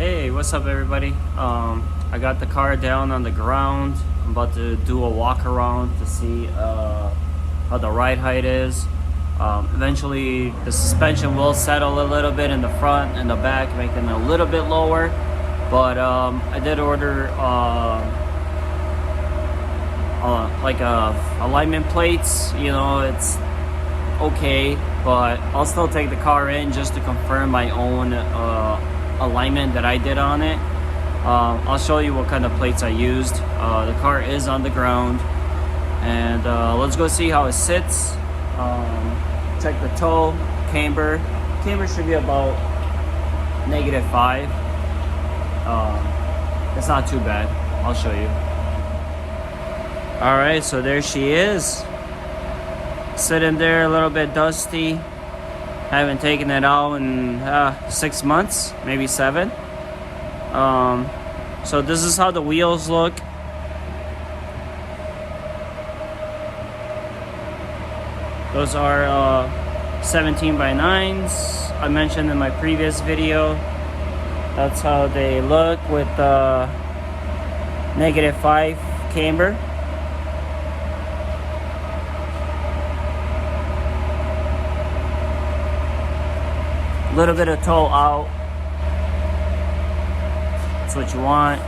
Hey, what's up everybody? I got the car down on the ground. I'm about to do a walk around to see how the ride height is. Eventually the suspension will settle a little bit in the front and the back, making it a little bit lower. But I did order alignment plates. You know, it's okay, but I'll still take the car in just to confirm my own alignment that I did on it. I'll show you what kind of plates I used. The car is on the ground, and let's go see how it sits. Check the toe, camber. Camber should be about -5. It's not too bad. I'll show you. All right, so there she is, sitting there a little bit dusty. Haven't taken it out in 6 months, maybe 7. So this is how the wheels look. Those are 17x9s. I mentioned in my previous video. That's how they look with -5 camber. A little bit of toe out. That's what you want.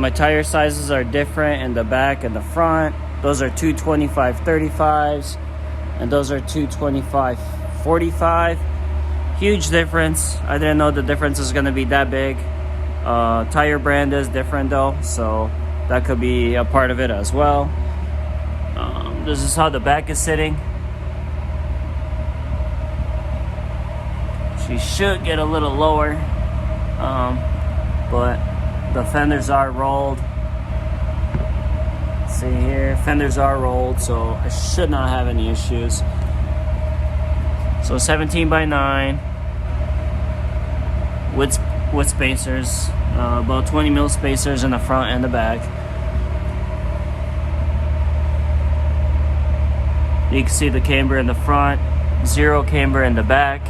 My tire sizes are different in the back and the front. Those are 225/35s, and those are 225/45. Huge difference. I didn't know the difference is going to be that big. Tire brand is different though, so that could be a part of it as well. This is how the back is sitting. She should get a little lower, but the fenders are rolled. See here, fenders are rolled, so I should not have any issues. So 17x9 with spacers, about 20 mil spacers in the front and the back. You can see the camber in the front, 0 camber in the back.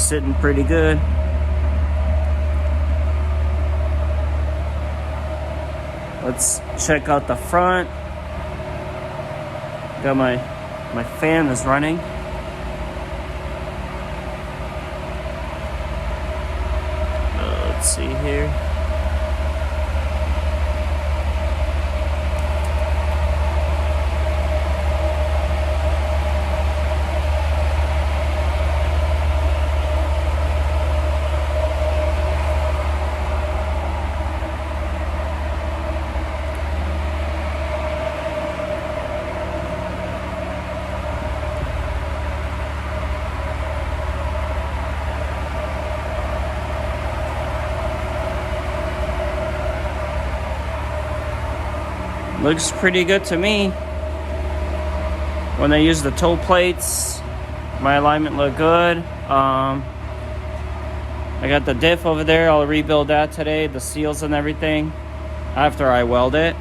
Sitting pretty good. Let's check out the front. Got my fan is running. Let's see here. Looks pretty good to me. When I use the toe plates, my alignment looked good. I got the diff over there. I'll rebuild that today, the seals and everything, after I weld it.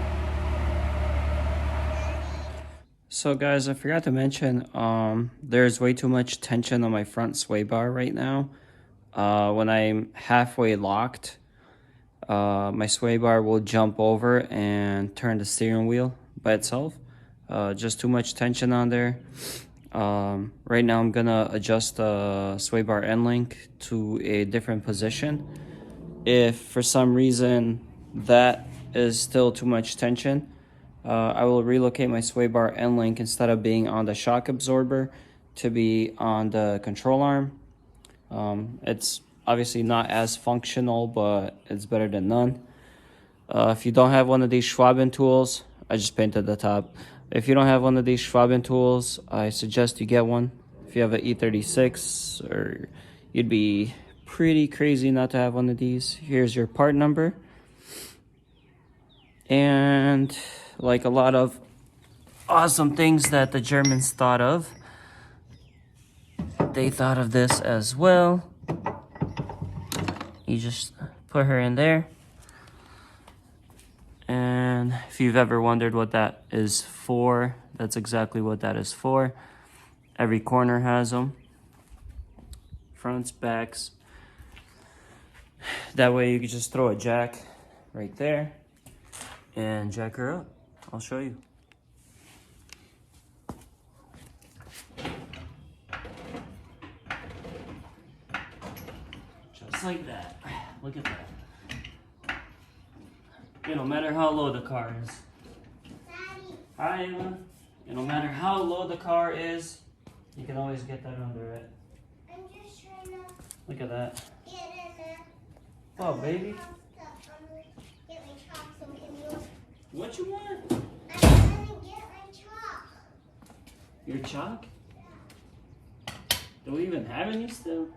So guys, I forgot to mention, there's way too much tension on my front sway bar right now. When I'm halfway locked, my sway bar will jump over and turn the steering wheel by itself. Just too much tension on there. Right now I'm gonna adjust the sway bar end link to a different position. If for some reason that is still too much tension, I will relocate my sway bar end link, instead of being on the shock absorber, to be on the control arm. It's obviously not as functional, but it's better than none. If you don't have one of these Schwaben tools, I just painted the top. If you don't have one of these Schwaben tools, I suggest you get one. If you have an E36, or you'd be pretty crazy not to have one of these. Here's your part number. And like a lot of awesome things that the Germans thought of, they thought of this as well. You just put her in there, and And if you've ever wondered what that is for, that's exactly what that is for. Every corner has them. Fronts, backs. That way you can just throw a jack right there and jack her up. I'll show you. Just like that. Look at that. No matter how low the car is. Daddy. Hi, Eva. No matter how low the car is, you can always get that under it. I'm just trying to Look at that. get in there. Oh, baby. Get my chalk, so can you? What you want? I'm gonna get my chalk. Your chalk? Do we even have any still?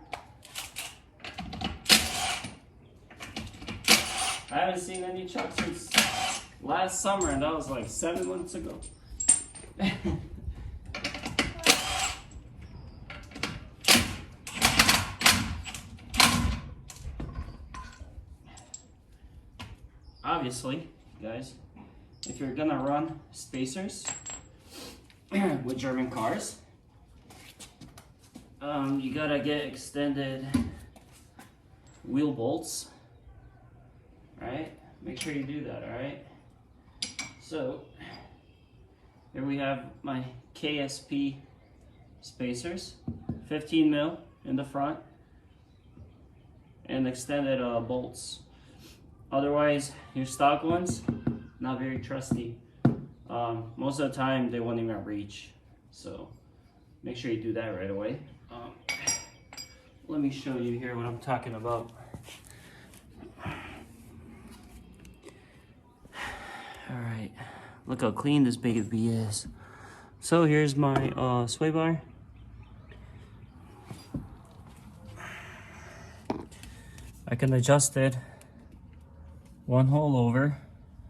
I haven't seen any chalk since last summer, and that was like 7 months ago. Obviously, guys, if you're gonna run spacers with German cars, you gotta get extended wheel bolts. Right? Make sure you do that, alright? So, here we have my KSP spacers, 15 mil in the front, and extended bolts. Otherwise, your stock ones, not very trusty. Most of the time, they won't even reach. So, make sure you do that right away. Let me show you here what I'm talking about. Alright, look how clean this baby is. So here's my sway bar. I can adjust it one hole over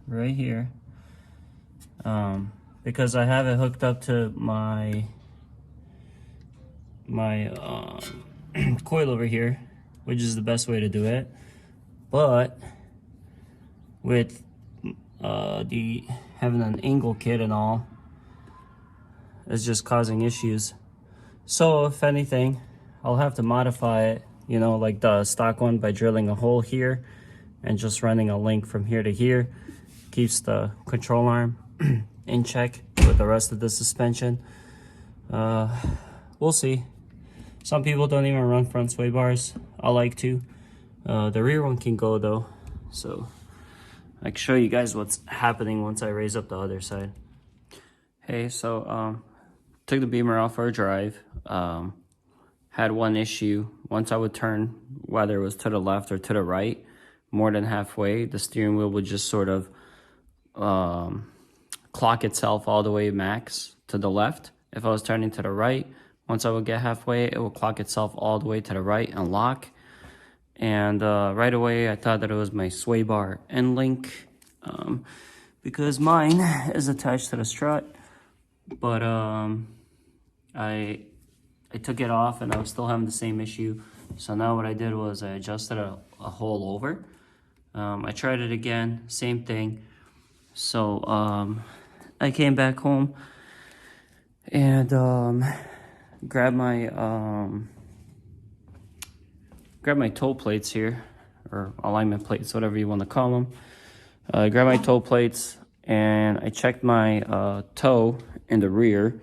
right here, because I have it hooked up to my coil over here, which is the best way to do it. But with the having an angle kit and all is just causing issues. So if anything, I'll have to modify it, like the stock one, by drilling a hole here and just running a link from here to here. Keeps the control arm in check with the rest of the suspension. We'll see. Some people don't even run front sway bars. I like to. The rear one can go though, so I can show you guys what's happening once I raise up the other side. Hey, so took the Beamer out for a drive. Had one issue. Once I would turn, whether it was to the left or to the right, more than halfway, the steering wheel would just sort of clock itself all the way max to the left. If I was turning to the right, once I would get halfway, it would clock itself all the way to the right and lock. And right away, I thought that it was my sway bar end link, because mine is attached to the strut. But I took it off, and I was still having the same issue. So now what I did was I adjusted a hole over. I tried it again, same thing. So I came back home and grabbed my toe plates here, or alignment plates, whatever you want to call them. I grabbed my toe plates and I checked my toe in the rear,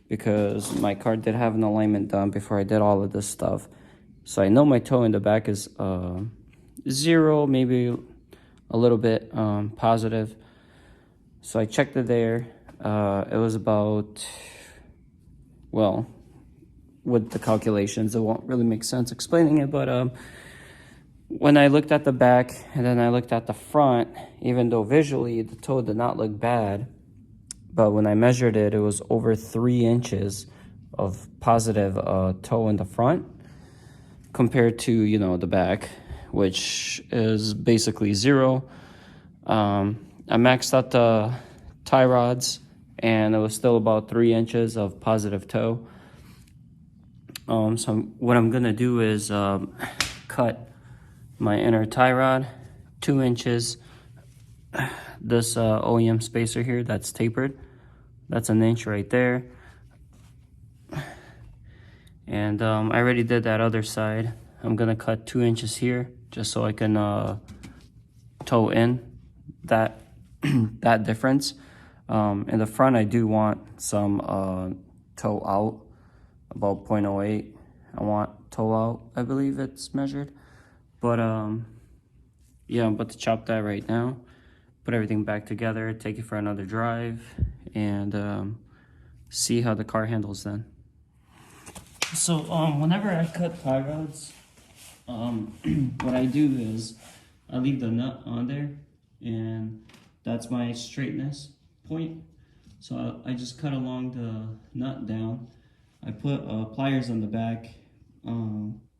because my car did have an alignment done before I did all of this stuff. So I know my toe in the back is 0, maybe a little bit positive. So I checked it there. It was about, well, with the calculations, it won't really make sense explaining it, but when I looked at the back and then I looked at the front, even though visually the toe did not look bad, but when I measured it, it was over 3 inches of positive toe in the front compared to, the back, which is basically 0. I maxed out the tie rods, and it was still about 3 inches of positive toe. So what I'm gonna do is cut my inner tie rod 2 inches this OEM spacer here that's tapered. That's an inch right there. And I already did that other side. I'm gonna cut 2 inches here just so I can toe in that that difference. In the front, I do want some toe out, about 0.08. I want toe out, I believe it's measured. But yeah, I'm about to chop that right now. Put everything back together, take it for another drive, and see how the car handles then. So whenever I cut tie rods, what I do is I leave the nut on there, and that's my straightness point. So I just cut along the nut down. I put pliers on the back,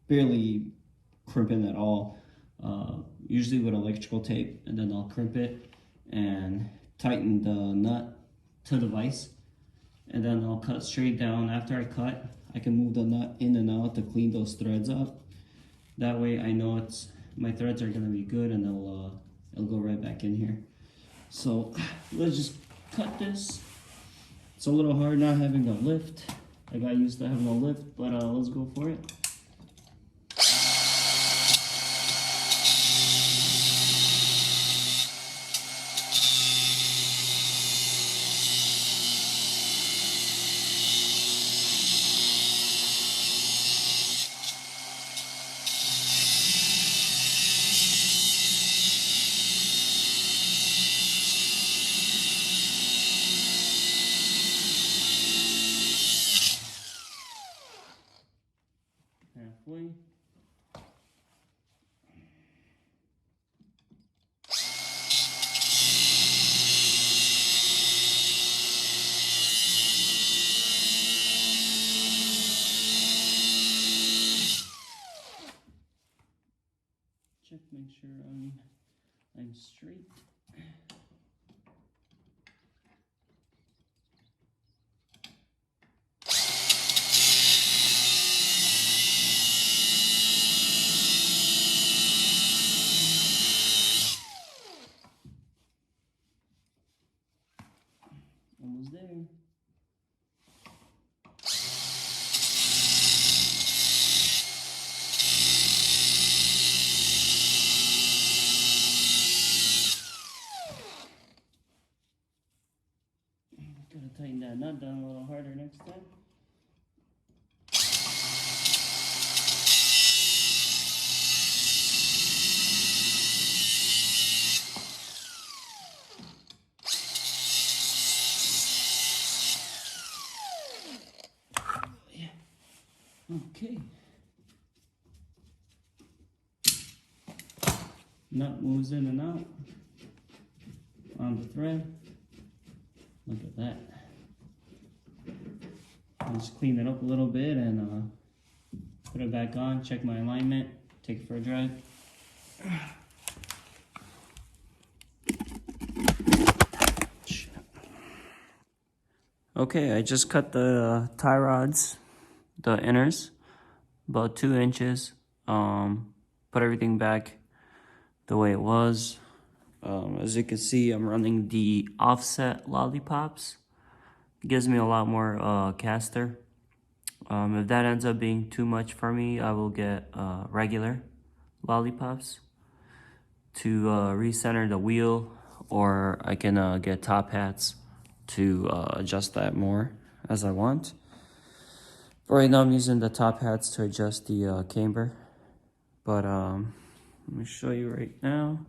barely crimping at all, usually with electrical tape, and then I'll crimp it and tighten the nut to the vise, and then I'll cut straight down. After I cut, I can move the nut in and out to clean those threads up. That way I know my threads are gonna be good, and it'll go right back in here. So let's just cut this. It's a little hard not having a lift. I got used to having a lift, but let's go for it. Halfway. Check, make sure I'm straight. Almost there. Gotta tighten that nut down a little harder next time. Yeah. Okay. Nut moves in and out on the thread. Look at that. I'll just clean it up a little bit and put it back on, check my alignment, take it for a drive. Okay, I just cut the tie rods, the inners, about 2 inches. Put everything back the way it was. As you can see, I'm running the offset lollipops. It gives me a lot more caster. If that ends up being too much for me, I will get regular lollipops to recenter the wheel, or I can get top hats to adjust that more as I want. But right now I'm using the top hats to adjust the camber. But let me show you right now.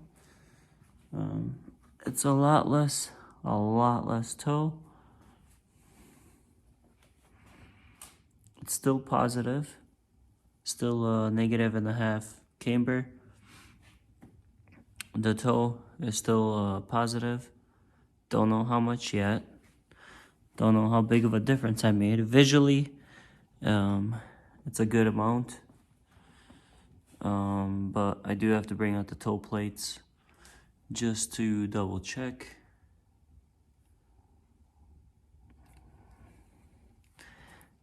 It's a lot less toe. It's still positive, still -1.5 camber. The toe is still positive. Don't know how much yet. Don't know how big of a difference I made. Visually, it's a good amount. But I do have to bring out the toe plates just to double check.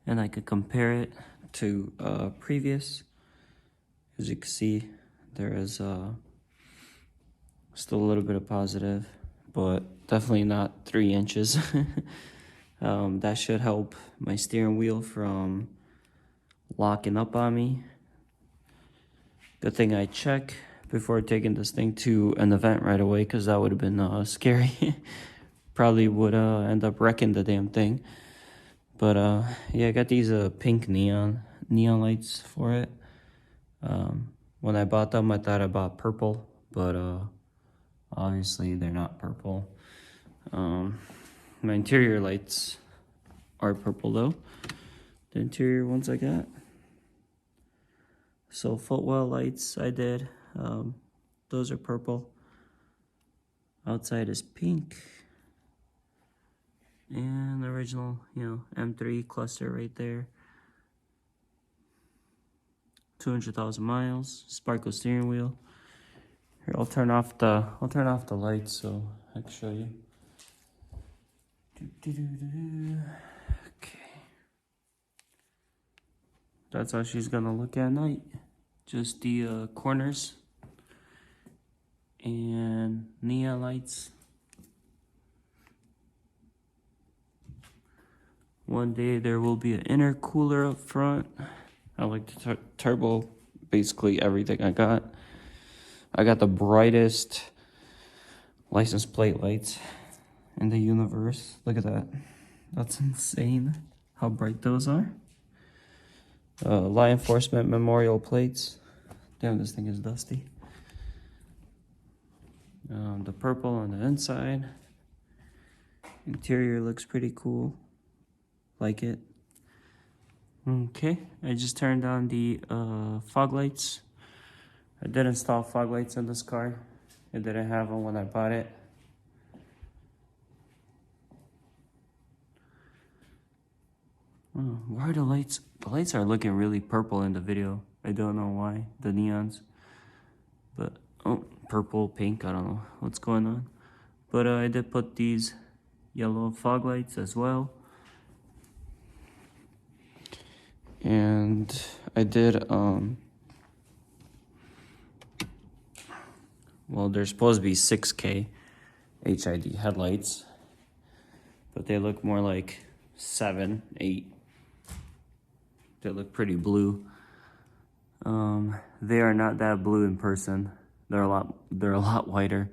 And I could compare it to previous. As you can see, there is Still a little bit of positive, but definitely not 3 inches. That should help my steering wheel from locking up on me. Good thing I check before taking this thing to an event right away, because that would have been scary. Probably would end up wrecking the damn thing. But yeah, I got these pink neon lights for it. When I bought them, I thought I bought purple, but obviously they're not purple. My interior lights are purple though. The interior ones I got. So footwell lights I did. Those are purple. Outside is pink. And the original, M3 cluster right there. 200,000 miles. Sparkle steering wheel. Here, I'll turn off the lights so I can show you. Okay. That's how she's gonna look at night. Just the corners and neon lights. One day there will be an intercooler up front. I like to turbo basically everything I got. I got the brightest license plate lights in the universe. Look at that. That's insane how bright those are. Law enforcement memorial plates. Damn, this thing is dusty. The purple on the inside. Interior looks pretty cool. Like it. Okay, I just turned on the fog lights. I did install fog lights in this car. I didn't have them when I bought it. Oh, why are the lights? The lights are looking really purple in the video. I don't know why, the neons. But, oh, purple, pink, I don't know what's going on. But I did put these yellow fog lights as well. And I did, well, they're supposed to be 6K HID headlights, but they look more like 7, 8. They look pretty blue. They are not that blue in person. They're a lot whiter.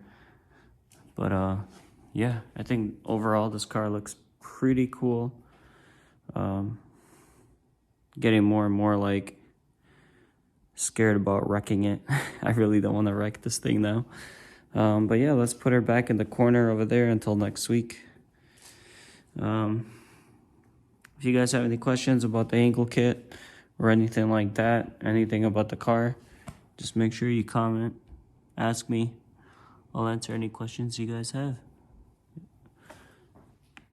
But yeah, I think overall this car looks pretty cool. Getting more and more like scared about wrecking it. I really don't want to wreck this thing now. But yeah, let's put her back in the corner over there until next week. If you guys have any questions about the ankle kit or anything like that, anything about the car, just make sure you comment, ask me. I'll answer any questions you guys have.